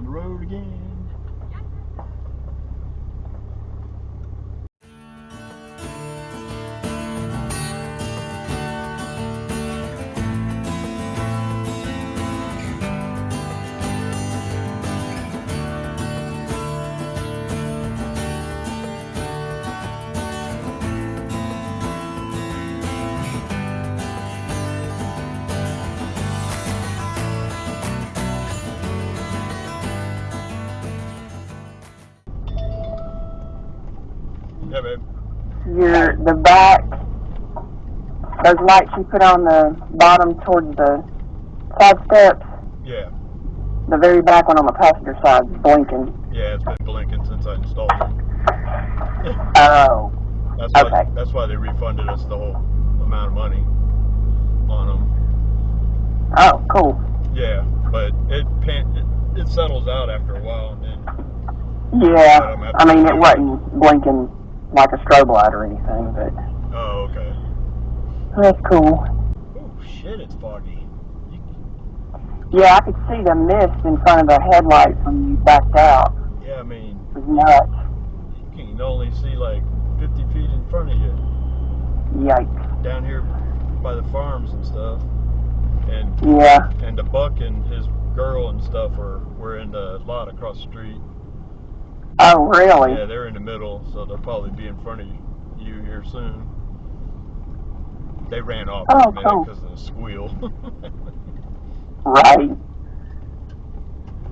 on the road again. Yeah, babe. The back, those lights you put on the bottom towards the side steps. Yeah. The very back one on the passenger side is blinking. Yeah, it's been blinking since I installed it. Oh. That's why they refunded us the whole amount of money on them. Oh, cool. Yeah, but it settles out after a while, and then. Yeah, I mean it wasn't blinking like a strobe light or anything, but. Oh, okay. That's cool. Oh shit, it's foggy. Yeah, I could see the mist in front of the headlights when you backed out. Yeah, I mean. It was nuts. You can only see like 50 feet in front of you. Yikes. Down here by the farms and stuff. And yeah. And the buck and his girl and stuff were in the lot across the street. Oh, really? Yeah, they're in the middle, so they'll probably be in front of you here soon. They ran off for a minute because of the squeal. Right.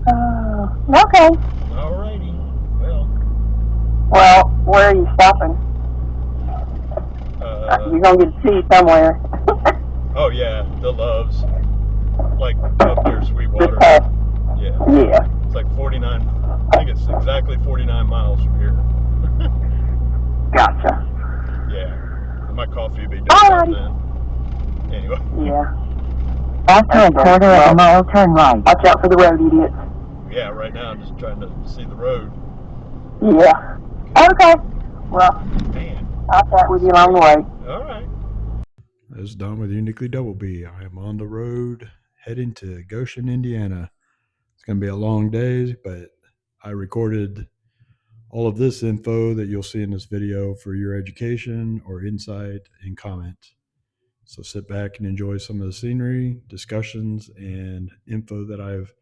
Okay. Alrighty. Well, where are you stopping? You're going to get tea somewhere. Oh, yeah, the Loves. Like up near Sweetwater. Yeah. Yeah. It's like 49, I think it's exactly 49 miles from here. Gotcha. Yeah. My coffee will be done then. Anyway. Yeah. After a quarter of a mile, turn right. Watch out for the road, idiots. Yeah, right now I'm just trying to see the road. Yeah. Okay. Well, man, I'll chat with you along the way. All right. This is Don with Uniquely-DOUBLEBEE. I am on the road heading to Goshen, Indiana. It's going to be a long day, but I recorded all of this info that you'll see in this video for your education or insight and comment. So sit back and enjoy some of the scenery, discussions, and info that I've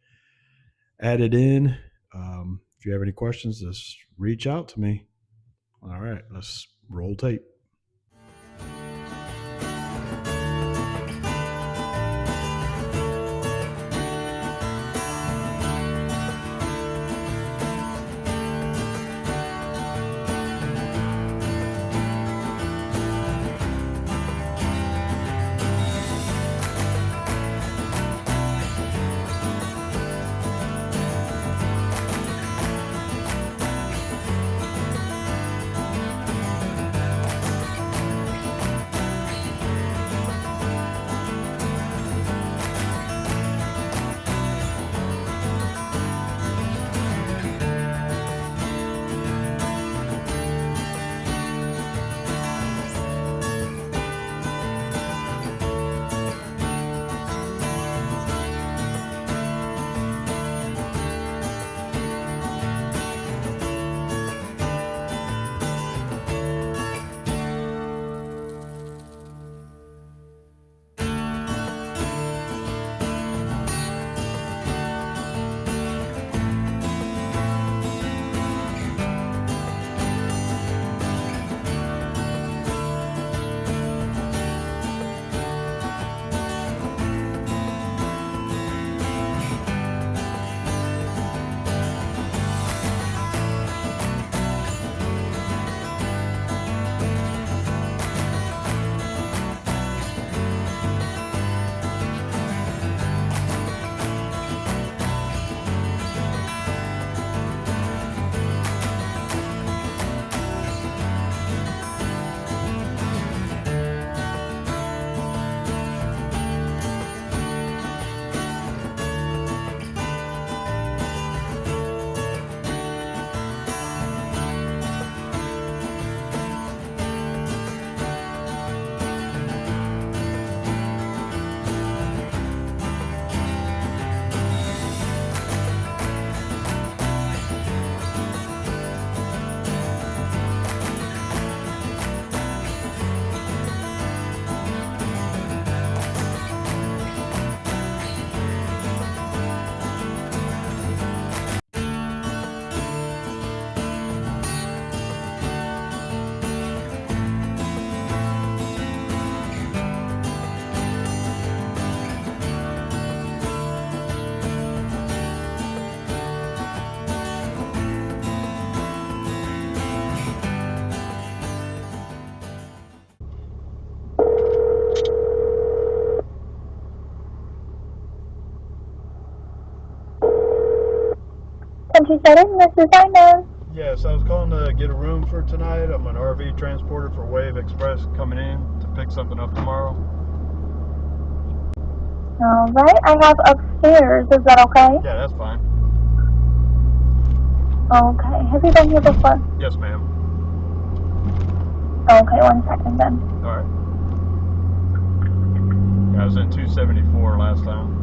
added in. If you have any questions, just reach out to me. All right, let's roll tape. 727, this is Ina. Yes, I was calling to get a room for tonight. I'm an RV transporter for Wave Express coming in to pick something up tomorrow. Alright, I have upstairs. Is that okay? Yeah, that's fine. Okay. Have you been here before? Yes, ma'am. Okay, 1 second then. Alright. Yeah, I was in 274 last time.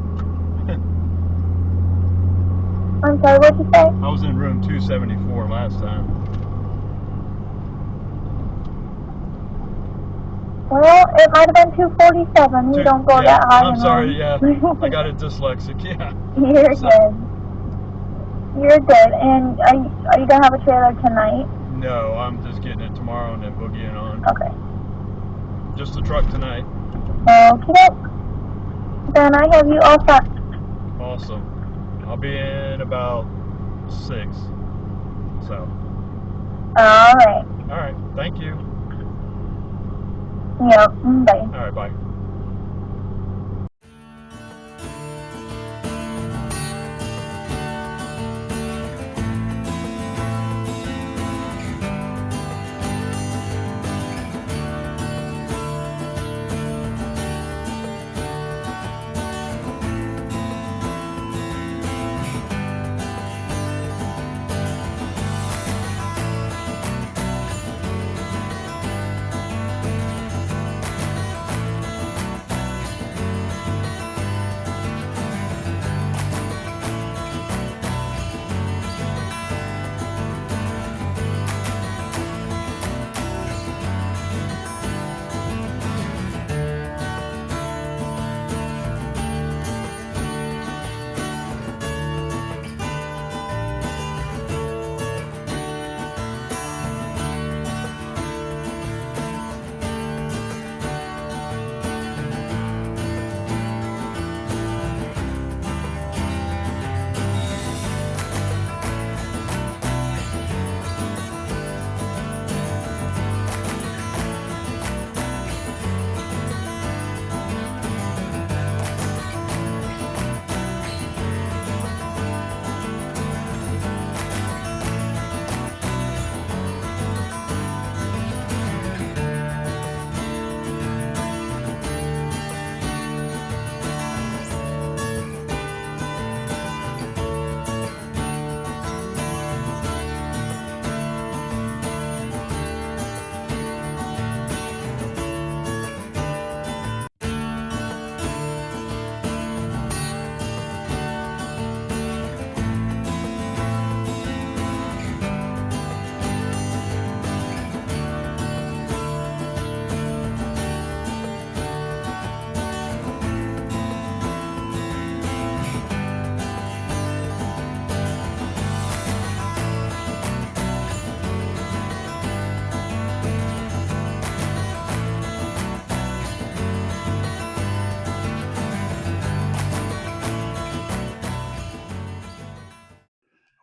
I'm sorry, what'd you say? I was in room 274 last time. Well, it might have been 247. We don't go that high. I'm sorry, yeah. I got it dyslexic, yeah. You're good. You're good. And are you going to have a trailer tonight? No, I'm just getting it tomorrow and then boogieing on. Okay. Just the truck tonight. Okay. Then I have you all set. Awesome. I'll be in about 6. So. Alright. Alright, thank you. Yep, bye. Alright, bye.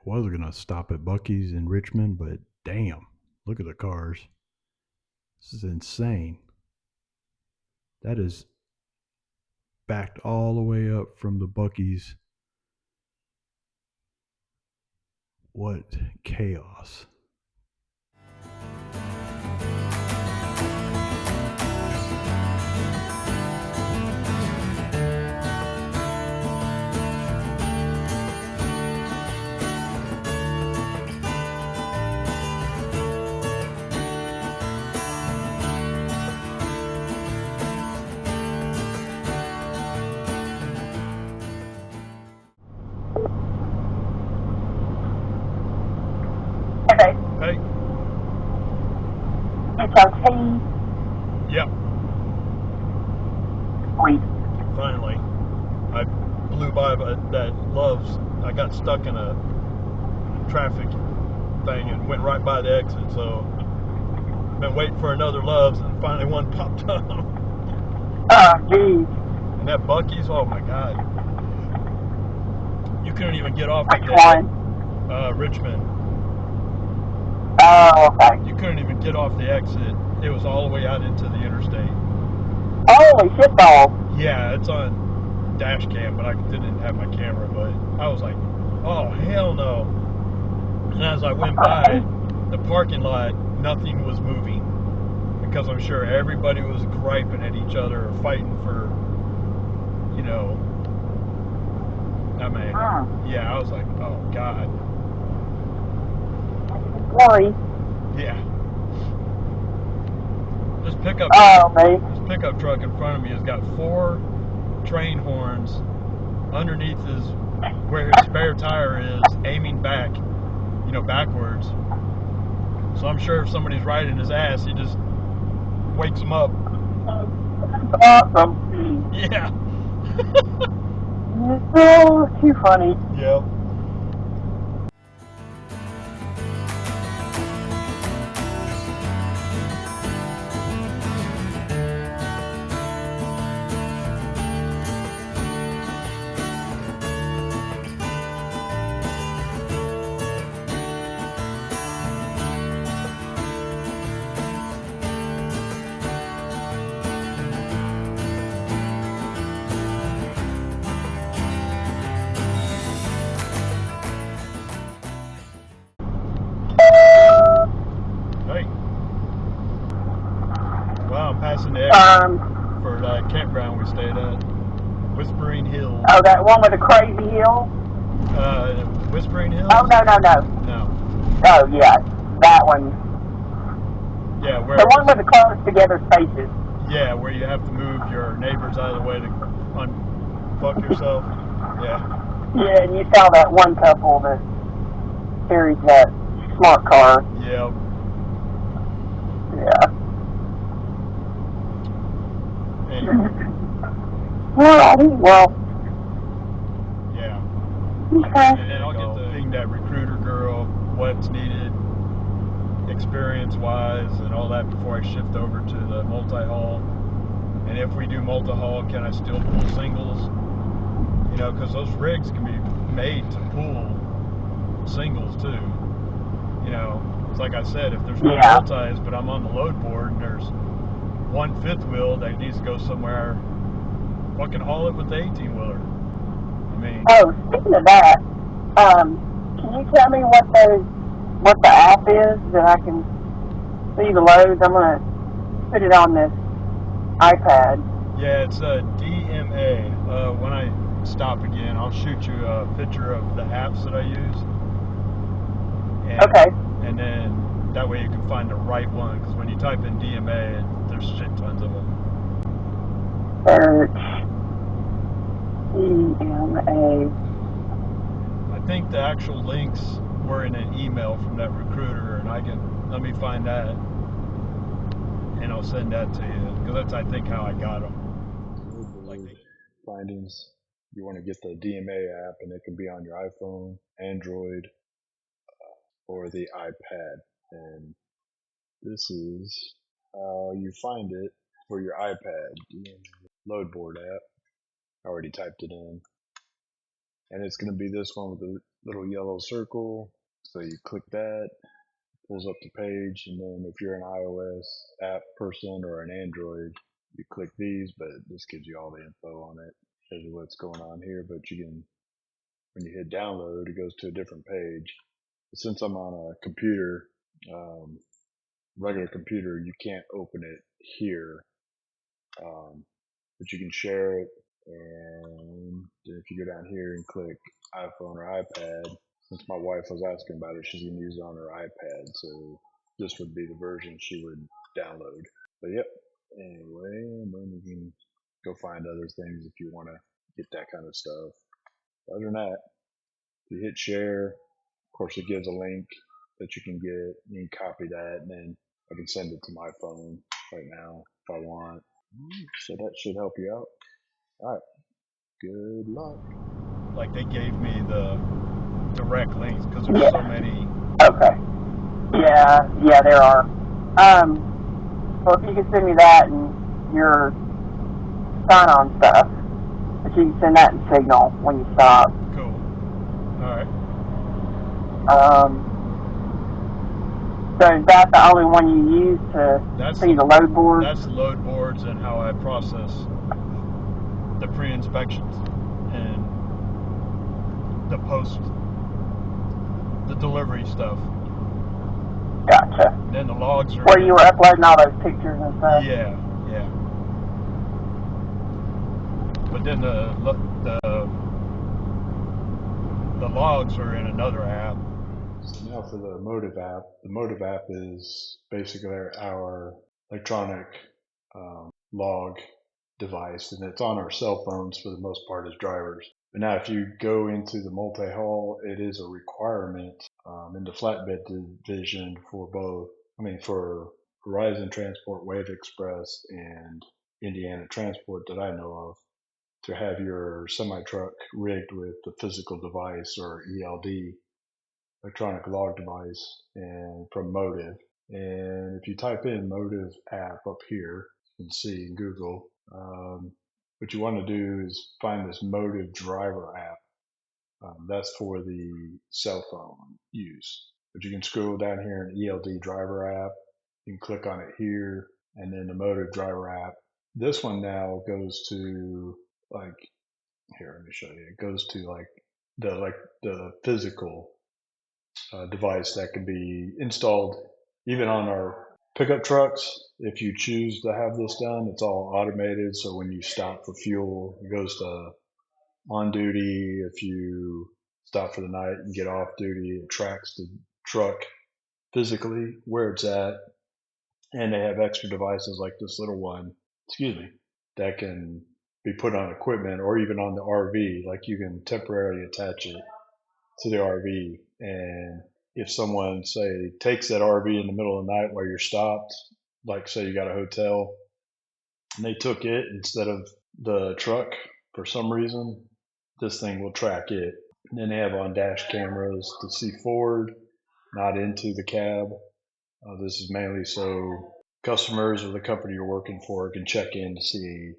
I was going to stop at Buc-ee's in Richmond, but damn, look at the cars. This is insane. That is backed all the way up from the Buc-ee's. What chaos. Okay. Hey. It's okay. Yep. Sweet. Finally. I blew by that Love's. I got stuck in a traffic thing and went right by the exit, so been waiting for another Love's and finally one popped up. Oh, geez. And that Buc-ee's, oh my God. You couldn't even get off Which one? Richmond. Oh, okay. You couldn't even get off the exit. It was all the way out into the interstate. Holy shitball. Yeah, it's on dash cam, but I didn't have my camera, but I was like, oh, hell no. as I went by the parking lot, nothing was moving because I'm sure everybody was griping at each other or fighting for, you know. I mean, yeah, I was like, oh God. Sorry. Yeah. This pickup truck in front of me has got 4 train horns underneath where his spare tire is, aiming back, you know, backwards. So I'm sure if somebody's riding his ass, he just wakes them up. Awesome. Yeah. Oh, too funny. Yep. Hey. Wow, I'm passing the exit for that campground we stayed at. Whispering Hills. Oh, that one with the crazy hill? Whispering Hills? Oh, no. No. Oh, yeah, that one. Yeah, where the one with the close together spaces. Yeah, where you have to move your neighbors out of the way to unfuck yourself. Yeah. Yeah, and you saw that one couple that carries that smart car. Yeah. Yeah. Anyway. Alrighty, well. Yeah. Okay. And then I'll get the thing, that recruiter girl, what's needed experience-wise and all that before I shift over to the multi-haul. And if we do multi-haul, can I still pull singles? You know, because those rigs can be made to pull singles too. You know, it's like I said, if there's no multis, but I'm on the load board and there's 1 fifth wheel that needs to go somewhere, fucking haul it with the 18-wheeler. I mean. Oh, speaking of that, can you tell me what the app is that I can see the loads? I'm gonna put it on this iPad. Yeah, it's a DMA. When I stop again, I'll shoot you a picture of the apps that I use. And, okay. And then that way you can find the right one, because when you type in DMA, there's shit tons of them. Search DMA. I think the actual links were in an email from that recruiter, and let me find that, and I'll send that to you, because that's, I think, how I got them. Findings. You want to get the DMA app, and it can be on your iPhone, Android, or the iPad. And this is how you find it for your iPad. DMA load board app. I already typed it in. And it's going to be this one with the little yellow circle. So you click that, pulls up the page, and then if you're an iOS app person or an Android, you click these, but this gives you all the info on it. Shows you what's going on here, but you can, when you hit download, it goes to a different page. But since I'm on a computer, regular computer, you can't open it here, but you can share it. And if you go down here and click iPhone or iPad, since my wife was asking about it, she's going to use it on her iPad, so this would be the version she would download. But yep, anyway, and then you can go find other things if you want to get that kind of stuff. Other than that, if you hit share, of course it gives a link that you can get. You can copy that, and then I can send it to my phone right now if I want. So that should help you out. Alright, good luck. Like, they gave me the direct links because there's so many. Okay. Yeah, there are. Well, if you can send me that and your sign-on stuff, if you can send that in Signal when you stop. Cool. Alright. So is that the only one you use to see the load boards? That's the load boards and how I process the pre-inspections and the post the delivery stuff. Gotcha. And then the logs are Where you were uploading all those pictures and stuff? Yeah. But then the logs are in another app. So now for the Motive app. The Motive app is basically our electronic log device, and it's on our cell phones for the most part as drivers. But now if you go into the multi-haul, it is a requirement in the flatbed division for for Horizon Transport, Wave Express, and Indiana Transport that I know of, to have your semi-truck rigged with the physical device, or ELD, electronic log device, and from Motive. And if you type in Motive app up here, you can see in Google, what you want to do is find this Motive driver app. That's for the cell phone use. But you can scroll down here in ELD driver app. You can click on it here, and then the Motive driver app. This one now goes to here. Let me show you. It goes to the physical device that can be installed even on our pickup trucks. If you choose to have this done, it's all automated. So when you stop for fuel, it goes to on duty. If you stop for the night and get off duty, it tracks the truck physically where it's at. And they have extra devices like this little one, that can be put on equipment or even on the RV. Like you can temporarily attach it to the RV. And if someone, say, takes that RV in the middle of the night while you're stopped, like say you got a hotel, and they took it instead of the truck for some reason, this thing will track it. And then they have on dash cameras to see forward, not into the cab. This is mainly so customers or the company you're working for can check in to see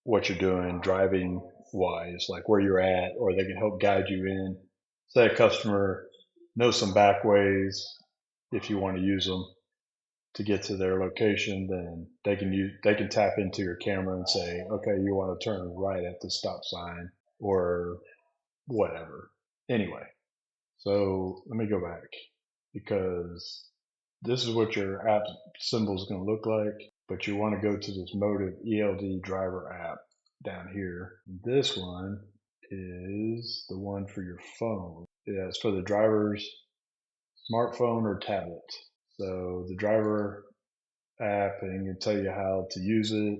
what you're doing driving wise, like where you're at, or they can help guide you in. Say a customer knows some back ways, if you want to use them to get to their location, then they can tap into your camera and say, okay, you want to turn right at the stop sign or whatever. Anyway, so let me go back, because this is what your app symbol is going to look like, but you want to go to this Motive ELD driver app down here. This one is the one for your phone. Yeah, it's for the driver's smartphone or tablet. So the driver app, and it can tell you how to use it,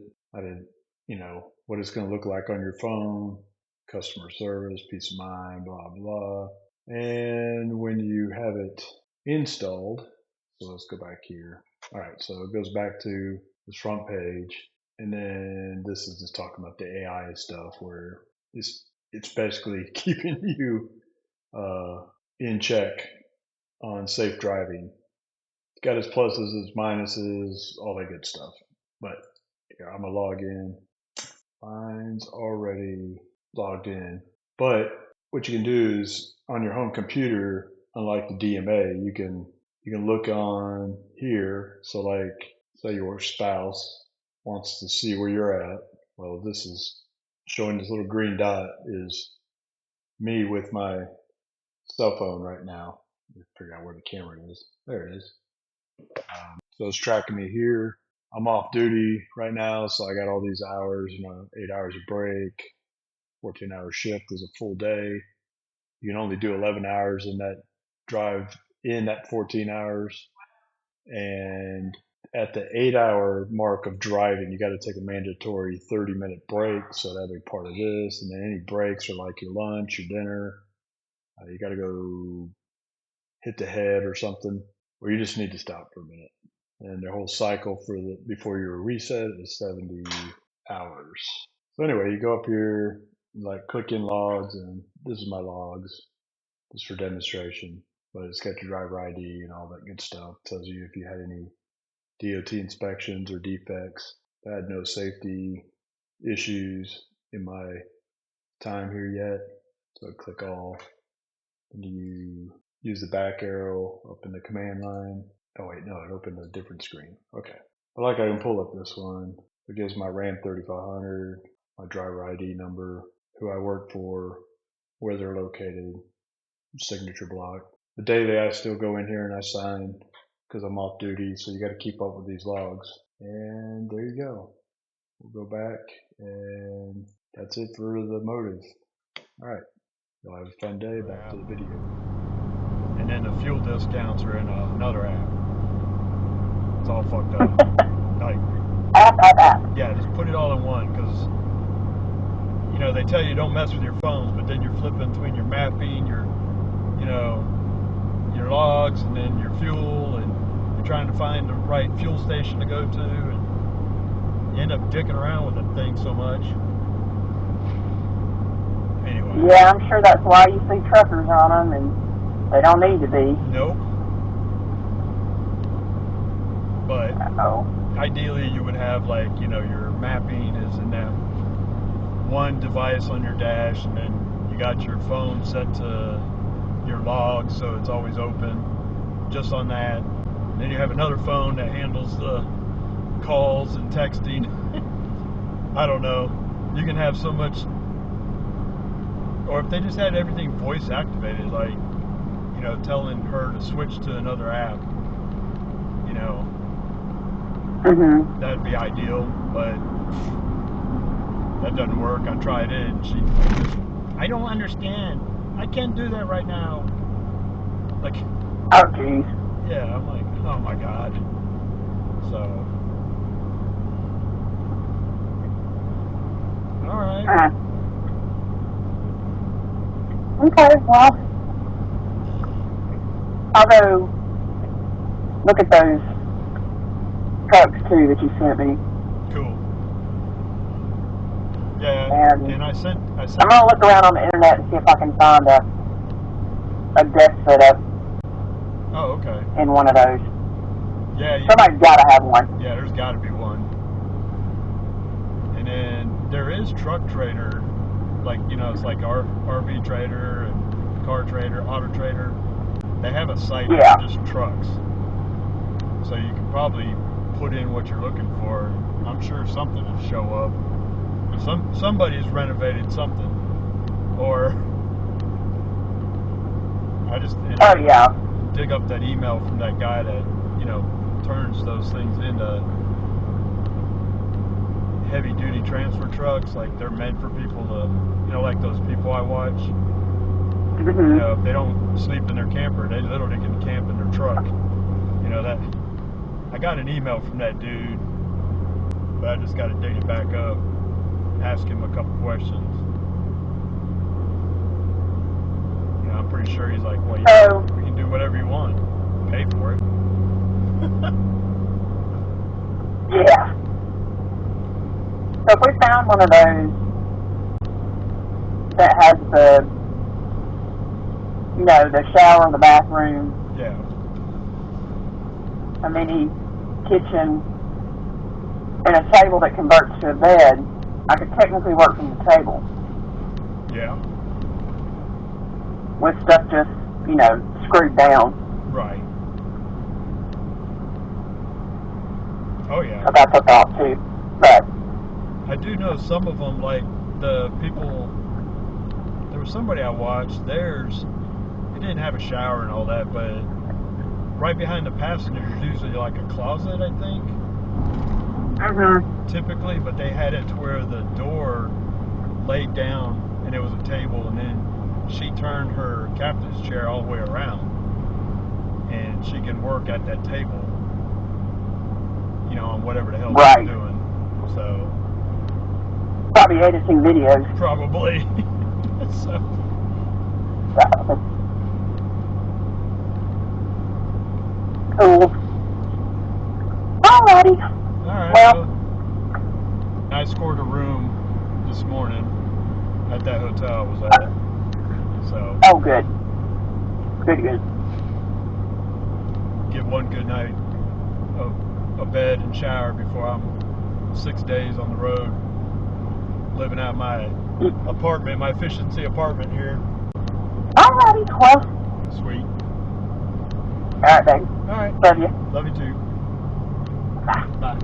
what it's going to look like on your phone, customer service, peace of mind, blah, blah. And when you have it installed, so let's go back here. All right, so it goes back to this front page. And then this is just talking about the AI stuff, where it's basically keeping you in check on safe driving. It's got its pluses, its minuses, all that good stuff. But here, I'm gonna log in. Mine's already logged in. But what you can do is on your home computer, unlike the DMA, you can look on here. So like, say your spouse wants to see where you're at. Well, this is showing, this little green dot is me with my cell phone right now. Let me figure out where the camera is. There it is. So it's tracking me here. I'm off duty right now, so I got all these hours, 8 hours of break, 14-hour shift is a full day. You can only do 11 hours in that drive, in that 14 hours. And at the 8-hour mark of driving, you got to take a mandatory 30-minute break. So that'll be part of this. And then any breaks are like your lunch, your dinner. You got to go hit the head or something, or you just need to stop for a minute. And the whole cycle before your reset is 70 hours. So anyway, you go up here, like click in logs, and this is my logs, just for demonstration. But it's got your driver ID and all that good stuff. It tells you if you had any DOT inspections or defects. I had no safety issues in my time here yet. So I click all, and you use the back arrow up in the command line. Oh wait, no, it opened a different screen. Okay. But I can pull up this one. It gives my RAM 3500, my driver ID number, who I work for, where they're located, signature block. the daily I still go in here and I sign because I'm off duty, so you got to keep up with these logs. And there you go. We'll go back, and that's it for the motive. All right, y'all have a fun day. Back to the video. And then the fuel discounts are in another app. It's all fucked up. Like, app. yeah, just put it all in one, because you know they tell you don't mess with your phones, but then you're flipping between your mapping, your your logs, and then your fuel, and you're trying to find the right fuel station to go to, and you end up dicking around with the thing so much. Anyway. Yeah, I'm sure that's why you see truckers on them, and they don't need to be. Nope. But Uh-oh. ideally you would have, like, your mapping is in that one device on your dash, and then you got your phone set to your logs, so it's always open just on that. And then you have another phone that handles the calls and texting. I don't know. You can have so much, or if they just had everything voice activated, like, telling her to switch to another app, Mm-hmm. that'd be ideal, but that doesn't work. I tried it, and I don't understand. I can't do that right now. Like, Oh, jeez. yeah, I'm like, oh my God. So, all right. Okay, well, I'll go look at those trucks, too, that you sent me. Cool. Yeah, and I sent. I'm going to look around on the internet and see if I can find a desk setup Oh, okay. in one of those. Yeah. Somebody's got to have one. Yeah, there's got to be one. And then there is Truck Trader, like, it's like RV Trader and Car Trader, Auto Trader. They have a site Yeah. for just trucks. So you can probably put in what you're looking for. I'm sure something will show up. Somebody's renovated something. Or Oh, yeah. dig up that email from that guy that, turns those things into heavy duty transfer trucks. Like, they're meant for people to, like those people I watch. Mm-hmm. If they don't sleep in their camper, they literally can camp in their truck. That I got an email from that dude, but I just got to dig it back up, ask him a couple questions. I'm pretty sure he's like, well, we can do whatever you want, pay for it. Yeah. So if we found one of those that has the shower, the bathroom, Yeah. a mini kitchen, and a table that converts to a bed, I could technically work from the table Yeah. with stuff just, screwed down. Right. Oh, yeah. So that's a thought, too. But I do know some of them, like the people, there was somebody I watched, theirs, it didn't have a shower and all that, but right behind the passenger is usually like a closet, I think. Mm-hmm. Typically, but they had it to where the door laid down and it was a table, and then she turned her captain's chair all the way around, and she can work at that table, on whatever the hell she's doing. So probably editing videos. probably. So Cool. Alrighty. all right. Well, I scored a room this morning at that hotel I was at. So oh, good. Good. get one good night of a bed and shower before I'm 6 days on the road, living out my apartment, my efficiency apartment here. Alrighty. Well, Sweet. alright, baby. All right. Love you. Love you too. Bye. Bye.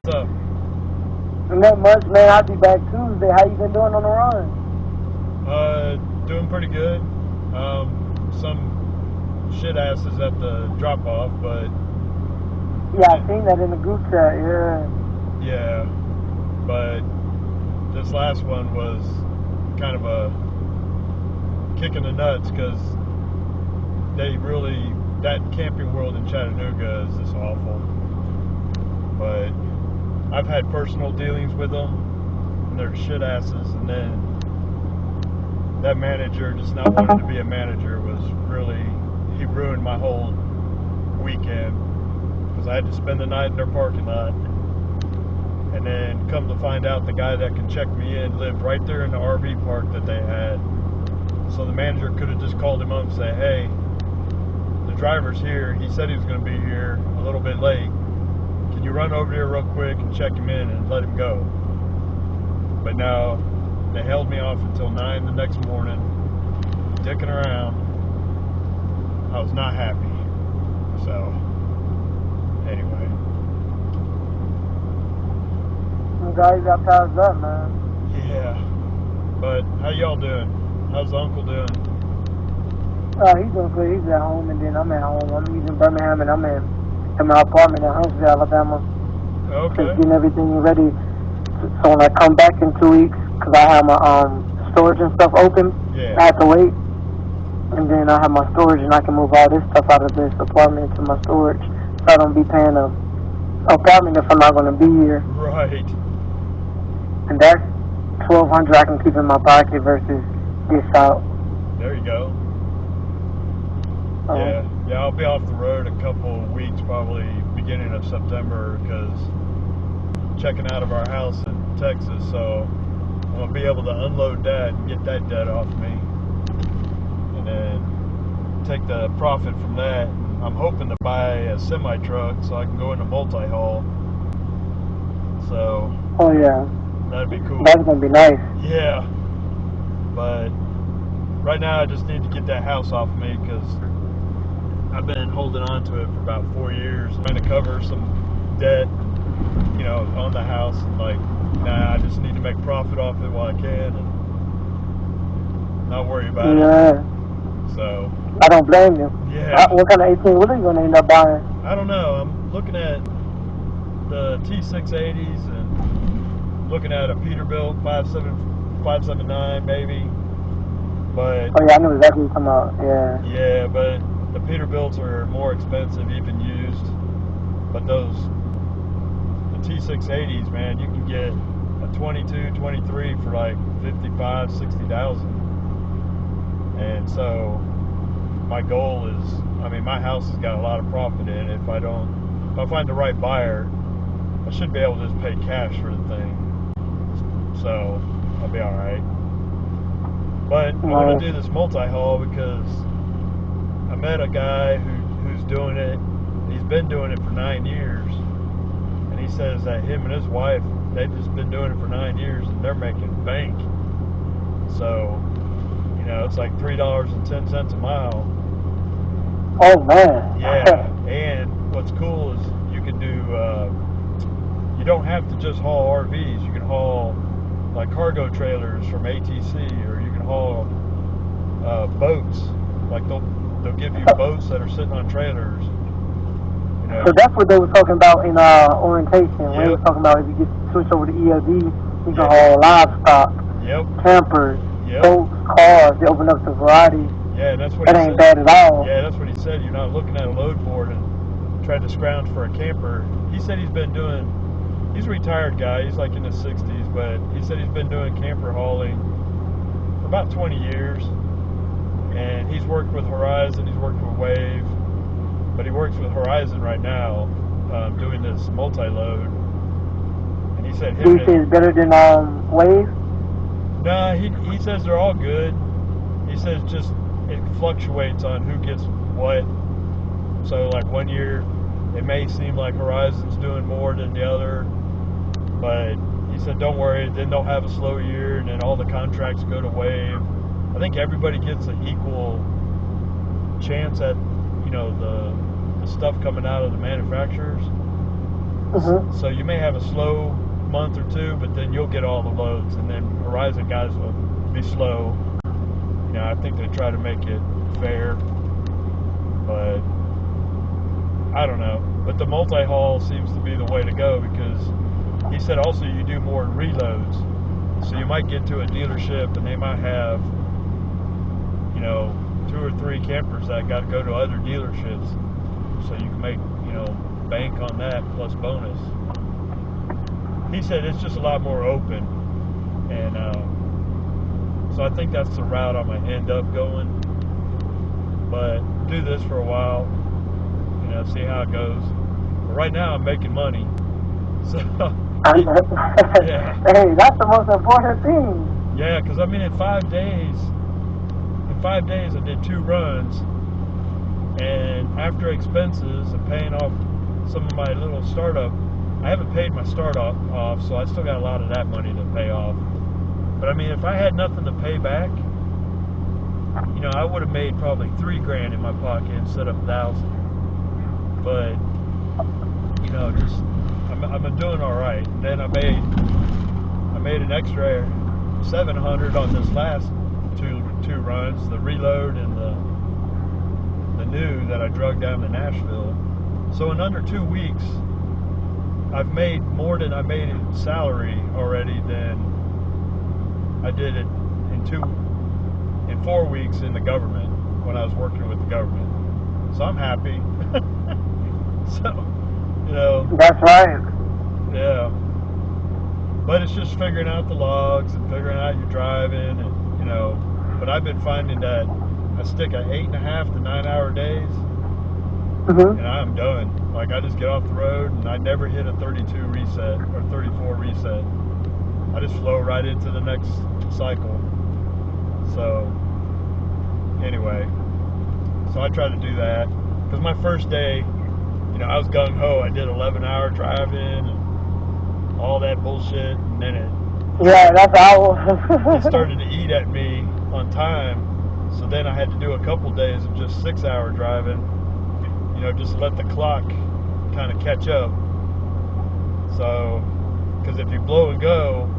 What's up? Not much, man. I'll be back Tuesday. How you been doing on the run? Doing pretty good. Some shit asses at the drop off, but Yeah, I seen that in the group chat. yeah, but this last one was kind of a kick in the nuts because that camping world in Chattanooga is just awful. But I've had personal dealings with them, and they're shit asses, and then that manager just not wanting to be a manager was really, he ruined my whole weekend because I had to spend the night in their parking lot, and then come to find out the guy that can check me in lived right there in the RV park that they had. So the manager could have just called him up and said, hey, the driver's here, he said he was going to be here a little bit late, can you run over here real quick and check him in and let him go? But no, they held me off until 9 the next morning, dicking around. I was not happy. So, anyway. You guys got passed up, man. Yeah. But how y'all doing? How's the uncle doing? He's doing good. He's at home, and then I'm at home. He's in Birmingham, and I'm in my apartment in Huntsville, Alabama. Okay. Just getting everything ready. So when I come back in 2 weeks, because I have my storage and stuff open, Yeah. I have to wait. And then I have my storage, and I can move all this stuff out of this apartment into my storage, so I don't be paying a apartment if I'm not going to be here. Right. And that's $1,200 I can keep in my pocket versus this out. There you go. Yeah, I'll be off the road a couple of weeks, probably beginning of September, because checking out of our house in Texas, so I'm going to be able to unload that and get that debt off me, and then take the profit from that. I'm hoping to buy a semi-truck so I can go into multi-haul, so Oh, yeah. that'd be cool. That's going to be nice. Yeah, but right now I just need to get that house off me because I've been holding on to it for about 4 years, trying to cover some debt, on the house. And I just need to make profit off it while I can and not worry about it. So I don't blame you. Yeah. What kind of 18 wheeler are you going to end up buying? I don't know. I'm looking at the T680s and looking at a Peterbilt 579 maybe. But Oh, yeah, I know exactly what you're talking about. yeah, but the Peterbilts are more expensive, even used. But the T680s, man, you can get a 22, 23 for like 55, 60,000. And so my goal is, my house has got a lot of profit in it. If I find the right buyer, I should be able to just pay cash for the thing. So I'll be all right. But I want to do this multi-haul because I met a guy who's doing it. He's been doing it for 9 years, and he says that him and his wife, they've just been doing it for 9 years, and they're making bank. So, it's like $3.10 a mile. Oh, man. Yeah, and what's cool is you can do, you don't have to just haul RVs. You can haul like cargo trailers from ATC, or you can haul boats. Like they'll give you boats that are sitting on trailers. So that's what they were talking about in orientation. Yep. When they were talking about if you get switch over to ELD, you can haul livestock, campers, boats, cars. They open up the variety. Yeah, that's what that ain't bad at all. Yeah, that's what he said. You're not looking at a load board and trying to scrounge for a camper. He said he's a retired guy. He's like in his 60s, but he said he's been doing camper hauling for about 20 years. And he's worked with Horizon, he's worked with Wave, but he works with Horizon right now, doing this multi-load. And he said Do you say it's better than Wave? Nah, he says they're all good. He says just it fluctuates on who gets what. So like 1 year, it may seem like Horizon's doing more than the other, but he said don't worry, then they'll have a slow year, and then all the contracts go to Wave. I think everybody gets an equal chance at, the stuff coming out of the manufacturers. So you may have a slow month or two, but then you'll get all the loads, and then Horizon guys will be slow. You know, I think they try to make it fair, but I don't know. But the multi-haul seems to be the way to go, because he said also you do more reloads. So you might get to a dealership and they might have, you know, 2 or 3 campers that got to go to other dealerships. So you can make, you know, bank on that plus bonus. He said it's just a lot more open. And so I think that's the route I might end up going. But do this for a while, you know, see how it goes. But right now I'm making money. So yeah. Hey, that's the most important thing. Yeah, because I mean, in 5 days I did 2 runs, and after expenses and paying off some of my little startup, I haven't paid my startup off, so I still got a lot of that money to pay off. But I mean, if I had nothing to pay back, you know, I would have made probably $3,000 in my pocket instead of $1,000. But you know, just I've been doing all right. And then I made an extra 700 on this last two runs, the reload and the new that I drug down to Nashville. So in under 2 weeks, I've made more than I made in salary already than I did it in 4 weeks in the government when I was working with the government. So I'm happy. So, you know. That's right. Yeah. But it's just figuring out the logs and figuring out your driving, and you know. But I've been finding that I stick at 8.5 to 9 hour days, and I'm done. Like, I just get off the road and I never hit a 32 reset or 34 reset. I just flow right into the next cycle. So anyway, so I try to do that, because my first day, you know, I was gung-ho. I did 11-hour driving and all that bullshit, and then it started to eat at me on time. So then I had to do a couple days of just 6-hour driving, you know, just to let the clock kind of catch up. So, because if you blow and go,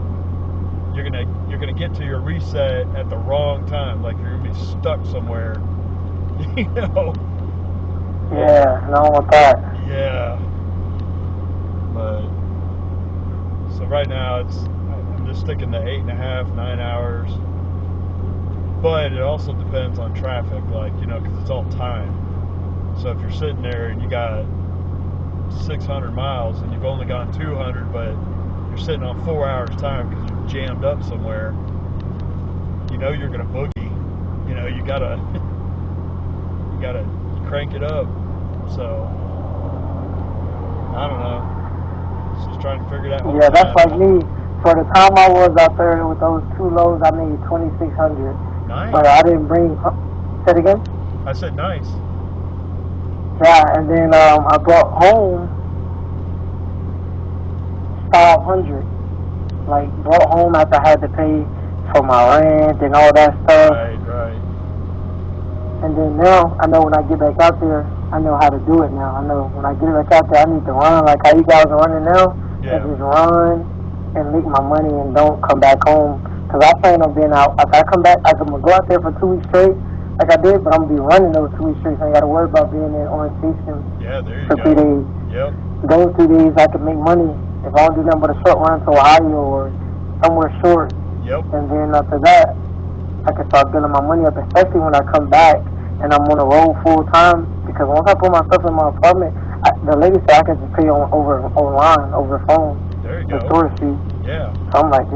you're gonna get to your reset at the wrong time. Like, you're gonna be stuck somewhere, you know. Yeah, no one want that. Yeah. But so right now I'm just sticking to 8.5, 9 hours. But it also depends on traffic, like, you know, because it's all time. So if you're sitting there and you got 600 miles and you've only gone 200, but you're sitting on 4 hours time because you're jammed up somewhere, you know you're gonna boogie. You know, you gotta crank it up. So I don't know. Just trying to figure that out. Yeah, that's like me. For the time I was out there with those 2 loads, I made 2,600. Nice. But I didn't bring. Say it again. I said nice. Yeah, and then I brought home 500. Like, brought home after I had to pay for my rent and all that stuff. Right. And then now, I know when I get back out there, I know how to do it now. I know when I get back out there, I need to run like how you guys are running now. Yeah. And just run and make my money and don't come back home. Because I plan on being out. If I come back, I'm going to go out there for 2 weeks straight, like I did, but I'm going to be running those 2 weeks straight, so I got to worry about being in orientation there you for go. 3 days. Yep. Those 2 days, I can make money if I don't do nothing but a short run to Ohio or somewhere short. Yep. And then after that, I can start building my money up, especially when I come back and I'm on the road full time. Because once I put my stuff in my apartment, the lady said I can just pay online over the phone. There you go. The storage fee. Yeah. So I'm like,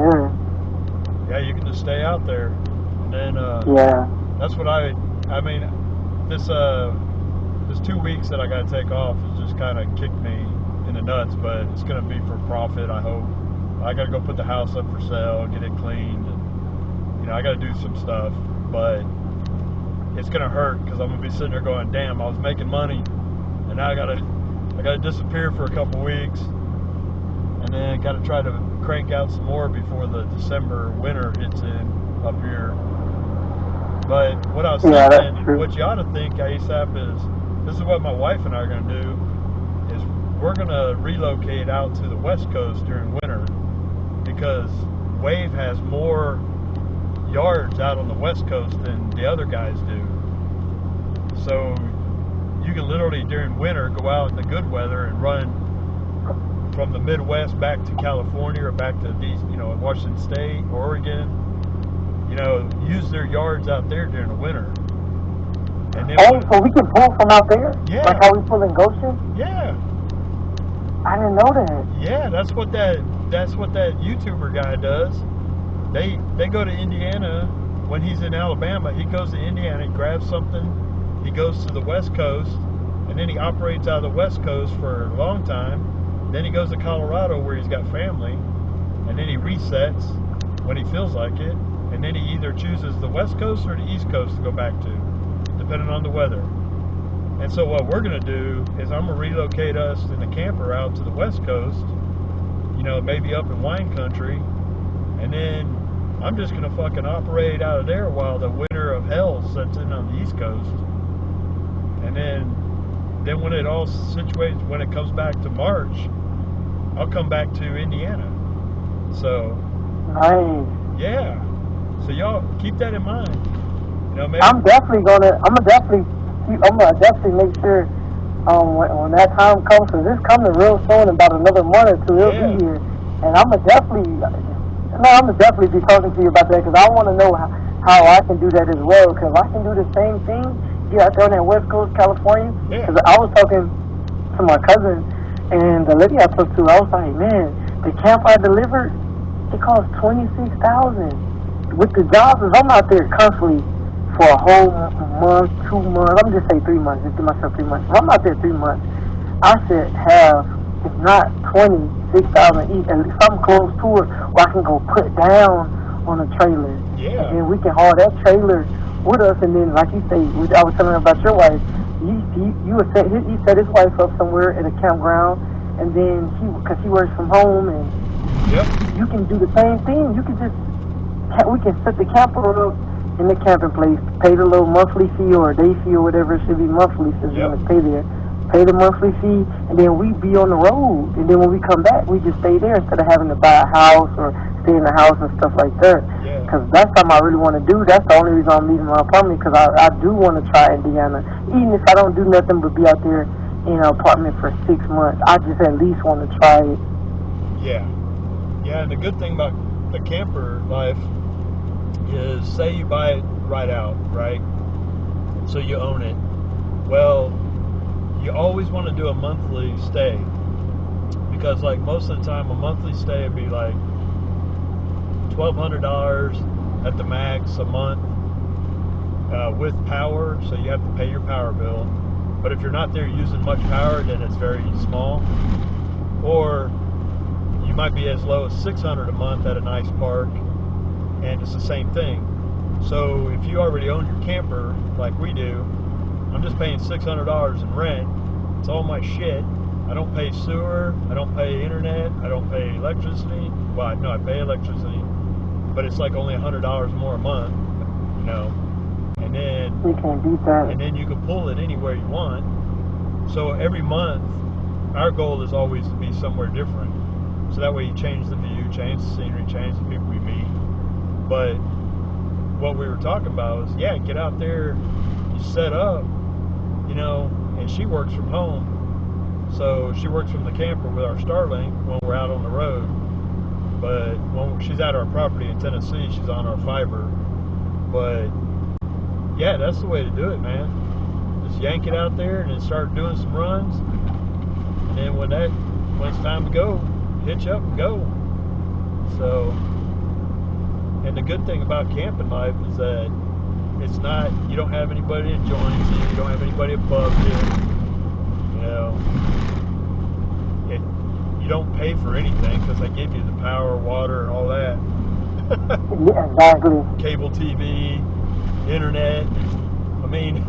yeah, you can just stay out there, and then yeah. That's what I mean. This 2 weeks that I got to take off has just kind of kicked me in the nuts, but it's going to be for profit, I hope. I got to go put the house up for sale, get it cleaned, and you know, I got to do some stuff, but it's going to hurt, because I'm going to be sitting there going, damn, I was making money, and now I got to disappear for a couple weeks, and then got to try to crank out some more before the December winter hits in up here. But what I was thinking, what you ought to think, ASAP, is this is what my wife and I are going to do, is we're gonna relocate out to the West Coast during winter because Wave has more yards out on the West Coast than the other guys do. So you can literally during winter go out in the good weather and run from the Midwest back to California or back to these, Washington State, Oregon. Use their yards out there during the winter. And then so we can pull from out there? Yeah. Like how we pull in Goshen? Yeah. I didn't know that. Yeah, that's what that YouTuber guy does. They go to Indiana when he's in Alabama. He goes to Indiana, he grabs something, he goes to the West Coast, and then he operates out of the West Coast for a long time. Then he goes to Colorado where he's got family, and then he resets when he feels like it, and then he either chooses the West Coast or the East Coast to go back to, depending on the weather. And so what we're going to do is I'm going to relocate us in the camper out to the West Coast, maybe up in wine country, and then I'm just going to fucking operate out of there while the winter of hell sets in on the East Coast. And then when it all situates, when it comes back to March, I'll come back to Indiana. So, nice. Yeah. So y'all keep that in mind. Maybe I'm definitely gonna definitely make sure when that time comes, because it's coming real soon, in about another month or two, it'll be here, and I'm gonna definitely be talking to you about that, because I want to know how I can do that as well, because I can do the same thing, get out there on that West Coast, California, because I was talking to my cousin, and the lady I talked to, I was like, man, the camp I delivered, it cost $26,000. With the jobs, I'm out there constantly for a whole month, 2 months, I'm just say 3 months, just give myself 3 months. If I'm out there 3 months, I should have, if not 26,000 each, and something close to it, where I can go put down on a trailer. Yeah. And then we can haul that trailer with us, and then, like you say, I was telling him about your wife, he set his wife up somewhere at a campground, and then because he works from home, and you can do the same thing. We can set the camper up in the camping place, pay the little monthly fee or a day fee or whatever it should be monthly, since you're going to stay there. Pay the monthly fee, and then we be on the road. And then when we come back, we just stay there instead of having to buy a house or stay in the house and stuff like that. Because that's something I really want to do. That's the only reason I'm leaving my apartment, because I do want to try Indiana. Even if I don't do nothing but be out there in an apartment for 6 months, I just at least want to try it. Yeah. Yeah, and the good thing about the camper life is, say you buy it right out, right? So you own it. Well, you always want to do a monthly stay, because like most of the time a monthly stay would be like $1,200 at the max a month with power, so you have to pay your power bill. But if you're not there using much power, then it's very small. Or you might be as low as $600 a month at a nice park, and it's the same thing. So if you already own your camper like we do, I'm just paying $600 in rent. It's all my shit. I don't pay sewer, I don't pay internet, I don't pay electricity. Well, no, I pay electricity, but it's like only $100 more a month, And then you can't beat that. And then you can pull it anywhere you want. So every month, our goal is always to be somewhere different. So that way you change the view, change the scenery, change the people we meet. But what we were talking about is, get out there, you set up, and she works from home. So she works from the camper with our Starlink when we're out on the road. But when she's at our property in Tennessee, she's on our fiber. But that's the way to do it, man. Just yank it out there and then start doing some runs. And then when it's time to go, hitch up and go. So, and the good thing about camping life is that it's not, you don't have anybody that joins you, you don't have anybody above you, you don't pay for anything because they give you the power, water, and all that. Yeah, exactly. Cable TV, internet. I mean,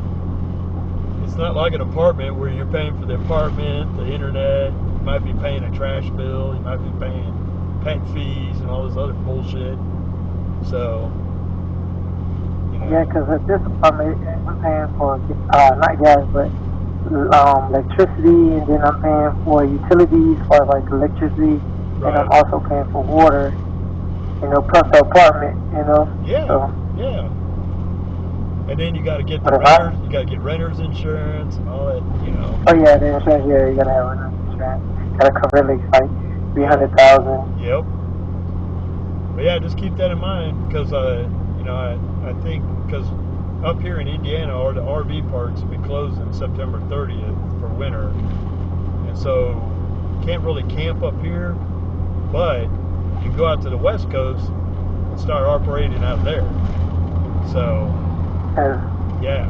it's not like an apartment where you're paying for the apartment, the internet, you might be paying a trash bill, you might be paying pet fees and all this other bullshit. So, Yeah, because at this apartment, I'm paying for not gas, but electricity, and then I'm paying for utilities for like electricity, Right. and I'm also paying for water. You know, plus the apartment. You know. Yeah. So, Yeah. And then you got to get the But if I- renters. You got to get renters insurance and all that. You know. oh yeah, the insurance. Yeah, you gotta have insurance. Gotta cover at least like 300,000. Yep. But yeah, just keep that in mind because you know, I think because up here in Indiana, or the RV parks will be closing September 30th for winter, and so can't really camp up here, but you can go out to the West Coast and start operating out there. So yeah,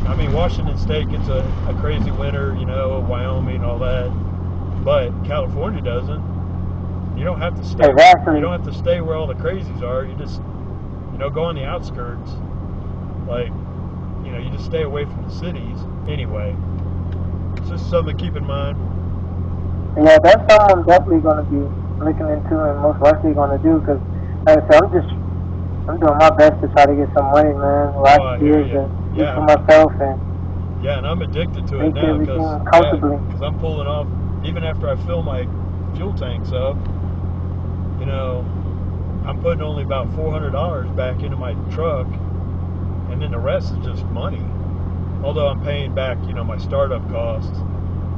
I mean Washington State gets a crazy winter, you know, Wyoming, all that, but California doesn't. You don't have to stay. Exactly. You don't have to stay where all the crazies are. You just, you know, go on the outskirts. Like, you know, you just stay away from the cities. Anyway, it's just something to keep in mind. Yeah, that's something I'm definitely gonna be looking into and most likely gonna do because, like I said, I'm doing my best to try to get some money, man. I hear Years you. and do Yeah. for myself and Yeah, and I'm addicted to it make now everything because comfortably. I'm pulling off. Even after I fill my fuel tanks up, you know, I'm putting only about $400 back into my truck, and then the rest is just money. Although I'm paying back, you know, my startup costs.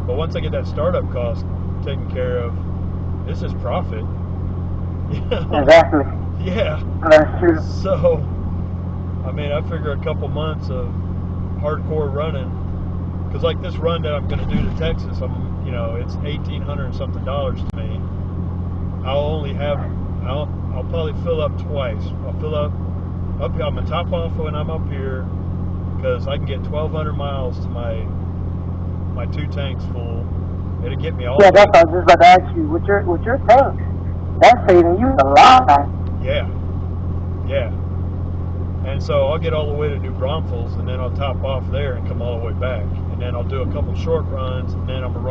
But once I get that startup cost taken care of, this is profit. You know? Exactly. Yeah. That's true. So, I mean, I figure a couple months of hardcore running, because like this run that I'm going to do to Texas, you know, it's $1,800 and something to me. I'll probably fill up twice. I'll fill up here. I'm gonna top off when I'm up here because I can get 1,200 miles to my 2 tanks full. It'll get me all. Yeah, that's what I was just about to ask you. With your tanks, that's saving you a lot. Yeah. And so I'll get all the way to New Braunfels, and then I'll top off there and come all the way back, and then I'll do a couple short runs, and then I'm gonna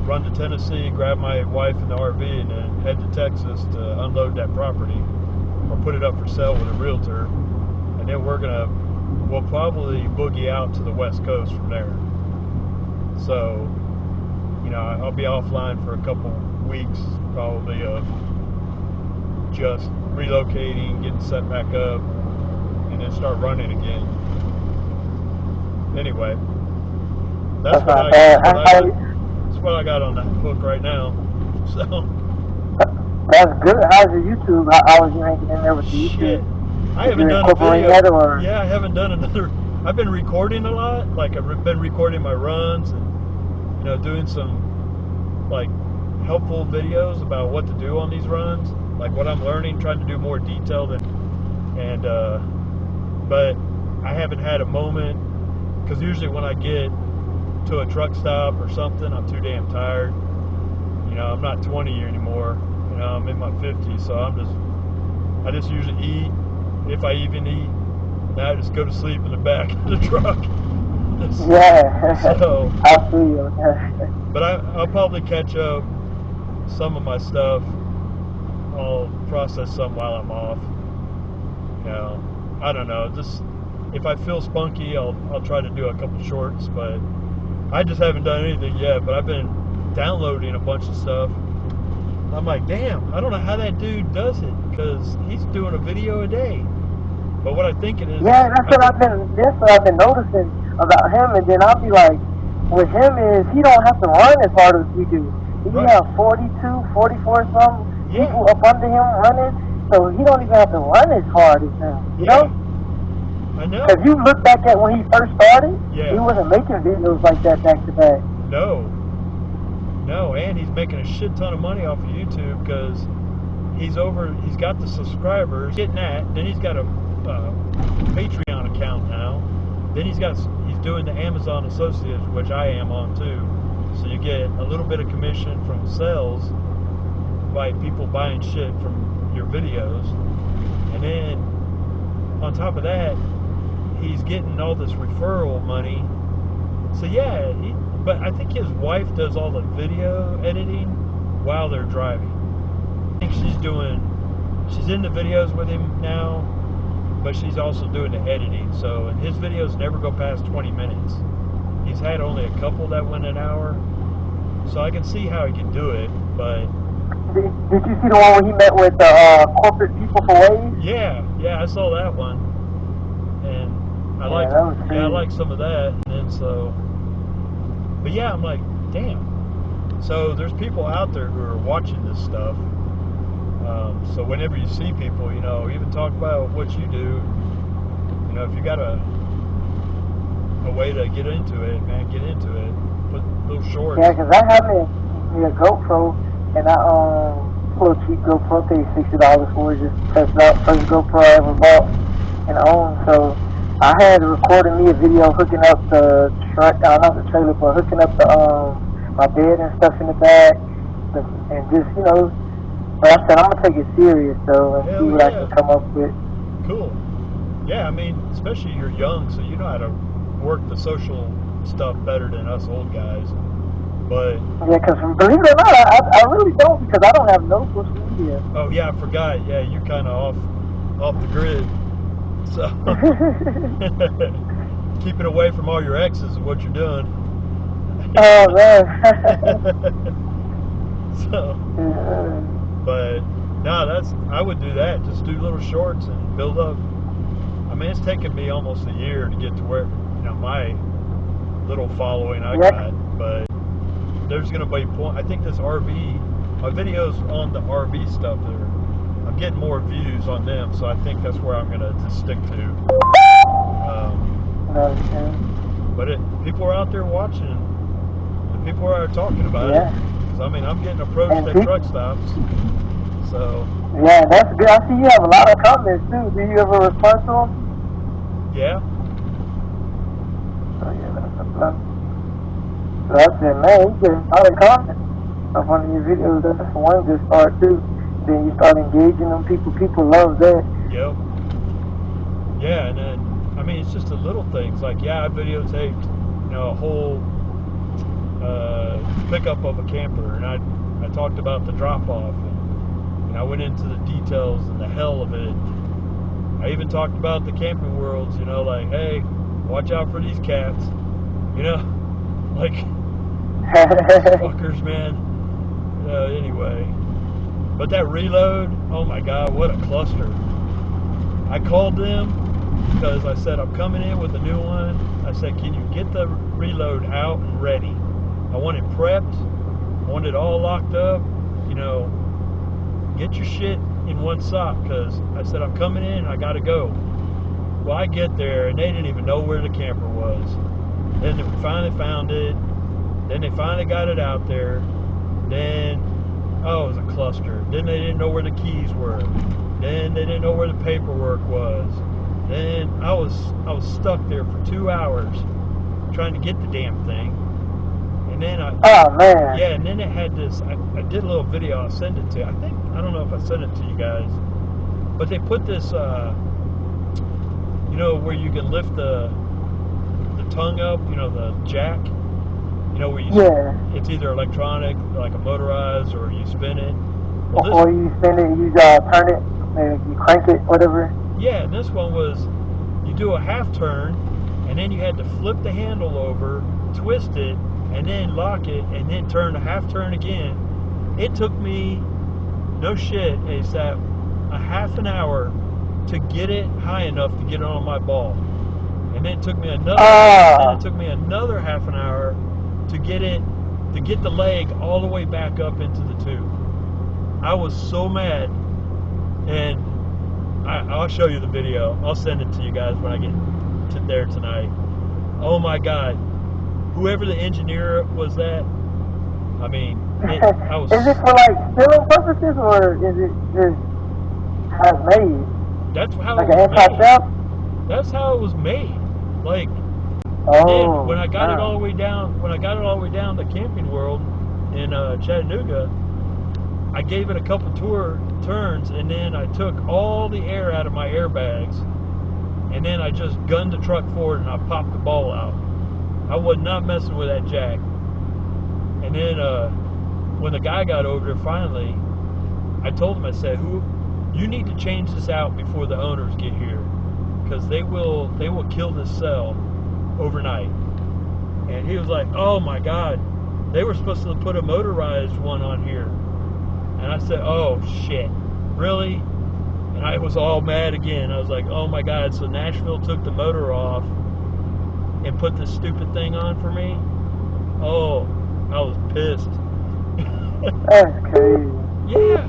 run to Tennessee, grab my wife in the RV, and then head to Texas to unload that property or put it up for sale with a realtor, and then we'll probably boogie out to the West Coast from there. So, you know, I'll be offline for a couple weeks probably of just relocating, getting set back up, and then start running again. Anyway, that's what I got on that hook right now. So that's good. How's your YouTube? How was you hanging in there with the YouTube? Shit. I haven't done a video. Yeah, I haven't done another. I've been recording a lot. Like I've been recording my runs and, you know, doing some like helpful videos about what to do on these runs, like what I'm learning, trying to do more detailed but I haven't had a moment, because usually when I get to a truck stop or something, I'm too damn tired. You know, I'm not 20 anymore. You know, I'm in my 50s, so I just usually eat, if I even eat, and I just go to sleep in the back of the truck. Yeah. So I see you. But I'll probably catch up some of my stuff. I'll process some while I'm off. You know, I don't know. Just if I feel spunky, I'll try to do a couple shorts. But I just haven't done anything yet. But I've been downloading a bunch of stuff. I'm like, damn, I don't know how that dude does it, because he's doing a video a day. But what I think it is. Yeah, that's what I've been noticing about him. And then I'll be like, with him is he don't have to run as hard as we do. He have 42, 44 something people up under him running, so he don't even have to run as hard as him. You know? I know. Because you look back at when he first started, he wasn't making videos like that back to back. No, and he's making a shit ton of money off of YouTube because he's got the subscribers, getting that. Then he's got a Patreon account now. Then he's doing the Amazon Associates, which I am on too. So you get a little bit of commission from sales by people buying shit from your videos. And then on top of that, he's getting all this referral money. So yeah, but I think his wife does all the video editing while they're driving. I think she's in the videos with him now, but she's also doing the editing. So, and his videos never go past 20 minutes. he's had only a couple that went an hour, so I can see how he can do it. But did you see the one where he met with the corporate people for Wave? yeah, I saw that one, and I I like some of that, and so. But yeah, I'm like, damn. So there's people out there who are watching this stuff. So whenever you see people, you know, even talk about what you do. You know, if you got a way to get into it, man, get into it. Put little shorts. Yeah, because I have me a GoPro, and I a little cheap GoPro, paid $60 for it, just test it out. First GoPro I ever bought and owned. So I had recorded me a video hooking up the not the trailer, but hooking up the my bed and stuff in the back, and just, you know. But I said I'm gonna take it serious though, and see what I can come up with. Cool. Yeah, I mean, especially you're young, so you know how to work the social stuff better than us old guys. But yeah, because believe it or not, I really don't, because I don't have no social media. Oh yeah, I forgot. Yeah, you're kind of off the grid. So keeping away from all your exes is what you're doing. Oh man. So, but no, I would do that. Just do little shorts and build up. I mean, it's taken me almost a year to get to where, you know, my little following I got. But there's gonna be a point. I think this RV, my videos on the RV stuff, I'm getting more views on them, so I think that's where I'm gonna just stick to. But people are out there watching, and people are talking about it. So, I mean, I'm getting approached at truck stops. So yeah, that's good. I see you have a lot of comments too. Do you ever respond to them? Yeah. Oh yeah, that's a plus. So I said, man, you get a lot of comments up on your videos. That's one good start too. Then you start engaging them people. People love that. Yep. Yeah, and then I mean, it's just the little things. Like, yeah, I videotaped, you know, a whole pickup of a camper, and I talked about the drop off, and I went into the details and the hell of it. I even talked about the camping worlds, you know, like, hey, watch out for these cats, you know, like fuckers, man. Anyway, but that reload, oh my god, what a cluster. I called them because I said, I'm coming in with a new one. I said, can you get the reload out and ready? I want it prepped. I want it all locked up. You know, get your shit in one sock, because I said, I'm coming in and I got to go. Well, I get there and they didn't even know where the camper was. Then they finally found it. Then they finally got it out there. Then, oh, it was a cluster. Then they didn't know where the keys were. Then they didn't know where the paperwork was. Then I was stuck there for 2 hours trying to get the damn thing. And then oh man. Yeah, and then it had this. I did a little video. I'll send it to. I don't know if I sent it to you guys, but they put this. You know, where you can lift the tongue up. You know, the jack. You know, where you. Yeah. It's either electronic, like a motorized, or you spin it. Well, or you spin it. You turn it. And you crank it. Whatever. Yeah, and this one was, you do a half turn, and then you had to flip the handle over, twist it, and then lock it, and then turn a half turn again. It took me, no shit, ASAP, a half an hour to get it high enough to get it on my ball. And then it took me another half an hour to get the leg all the way back up into the tube. I was so mad, and I'll show you the video. I'll send it to you guys when I get to there tonight. Oh my God. Whoever the engineer was that, I mean, I was... Is it for like stealing purposes, or is it just how it's made? That's how like it was made. That's how it was made. Like, oh, when I got it all the way down, to Camping World in Chattanooga, I gave it a couple turns, and then I took all the air out of my airbags, and then I just gunned the truck forward and I popped the ball out. I was not messing with that jack. And then when the guy got over there finally, I told him, I said, you need to change this out before the owners get here, because they will kill this cell overnight. And he was like, oh my God, they were supposed to put a motorized one on here. And I said, oh shit, really? And I was all mad again. I was like, oh my God, so Nashville took the motor off and put this stupid thing on for me? Oh, I was pissed. That's crazy. Yeah.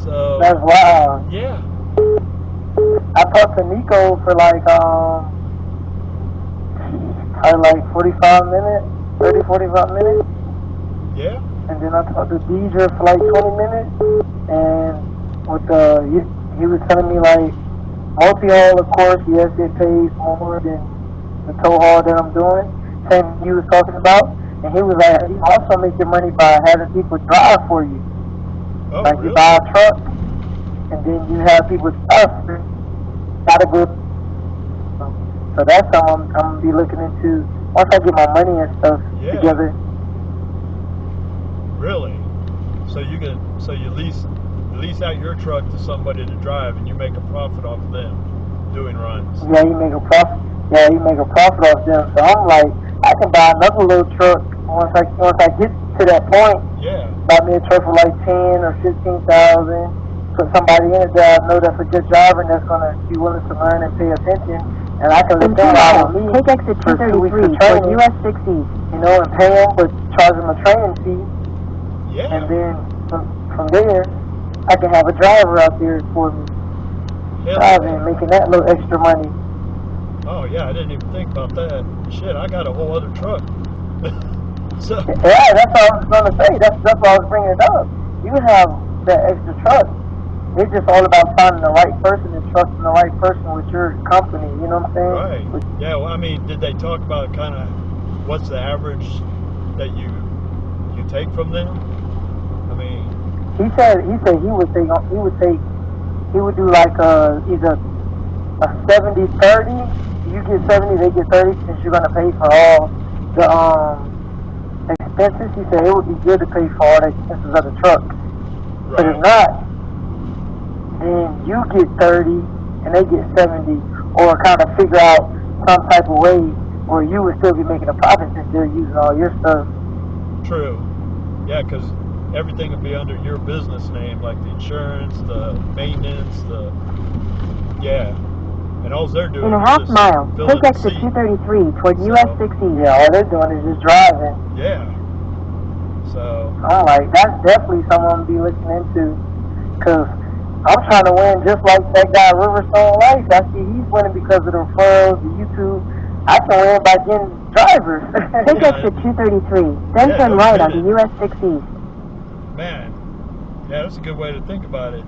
So. That's wild. Yeah. I talked to Nico for like, probably like 45 minutes, 30, 45 minutes. Yeah. And then I talked to Deidre for like 20 minutes. And with he was telling me like, multi-haul, of course, yes, it pays more than the tow haul that I'm doing. Same you was talking about. And he was like, you also make your money by having people drive for you. Oh, like really? you buy a truck, and then you have people stuff. Gotta go. So that's something I'm gonna be looking into once I get my money and stuff together. Really? So you lease out your truck to somebody to drive, and you make a profit off of them doing runs. Yeah, you make a profit. Yeah, you make a profit off them. So I'm like, I can buy another little truck once I get to that point. Yeah. Buy me a truck for like 10 or 15,000. Put somebody in it that I know that's a good driver and that's gonna be willing to learn and pay attention. And I can let them ride with me. Take exit 233 toward US 60. You know, and pay them, but charge them a training fee. Yeah. And then from there, I can have a driver out there for me. Driving and making that little extra money. Oh yeah, I didn't even think about that. Shit, I got a whole other truck. So. Yeah, that's what I was gonna say. That's why I was bringing it up. You have that extra truck. It's just all about finding the right person and trusting the right person with your company. You know what I'm saying? Right. Yeah. Well, I mean, did they talk about kind of what's the average that you take from them? I mean. He said he would do like either a 70-30. You get 70, they get 30, since you're gonna pay for all the expenses. He said it would be good to pay for all the expenses of the truck. Right. But if not, then you get 30 and they get 70, or kind of figure out some type of way where you would still be making a profit since they're using all your stuff. True. Yeah, because everything would be under your business name, like the insurance, the maintenance, and all they're doing In a is half just mile, filling take exit 233 toward US 60. Yeah, all they're doing is just driving. Yeah. So. I'm like, that's definitely something I'm gonna be looking into, because I'm trying to win just like that guy Riverstone Life. I see he's winning because of the referrals, the YouTube. I can win by getting drivers. Take exit 233, then turn right onto US 60. Man, yeah, that's a good way to think about it.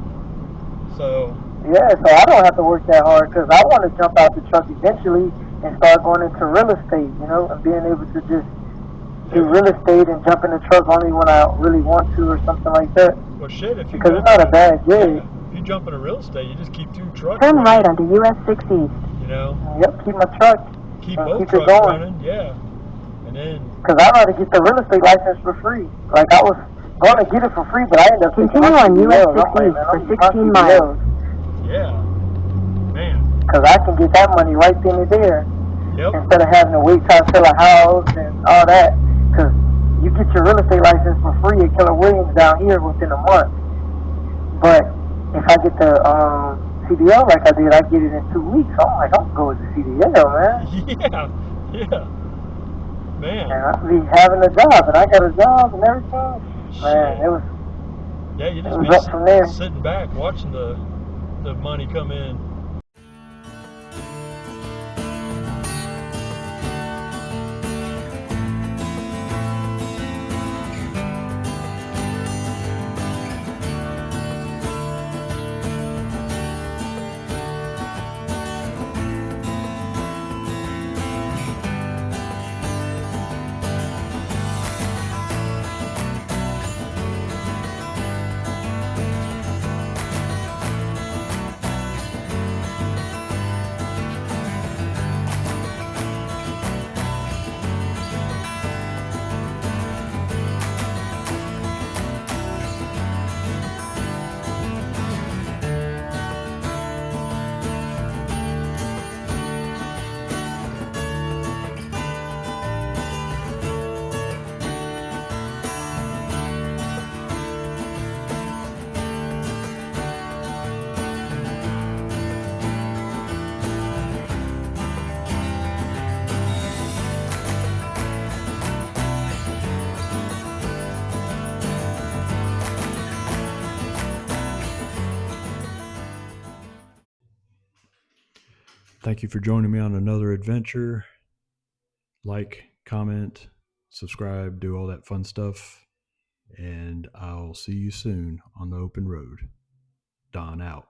So. Yeah, so I don't have to work that hard, because I want to jump out the truck eventually and start going into real estate, you know, and being able to just do real estate and jump in the truck only when I really want to, or something like that. Well, shit, if you because it's not a bad gig. Yeah, if you jump into real estate, you just keep two trucks. Turn running, right onto US 60. You know. Yep, keep my truck. Keep both keep trucks it going. running. Yeah. And then. Because I'd rather get the real estate license for free. Like, I was going to get it for free, but I ended up continue on US 60 for 16 miles. Yeah. Man. Because I can get that money right then and there. Yep. Instead of having to wait till I sell a house and all that. Because you get your real estate license for free at Keller Williams down here within a month. But if I get the CDL like I did, I get it in 2 weeks. So I'm like, I'm going to CDL, man. Yeah. Man. And I'll be having a job, and I got a job and everything. Shit. Man, it was. Yeah, you just it was be up from there. sitting back watching the money come in. Thank you for joining me on another adventure. Like, comment, subscribe, do all that fun stuff. And I'll see you soon on the open road. Don out.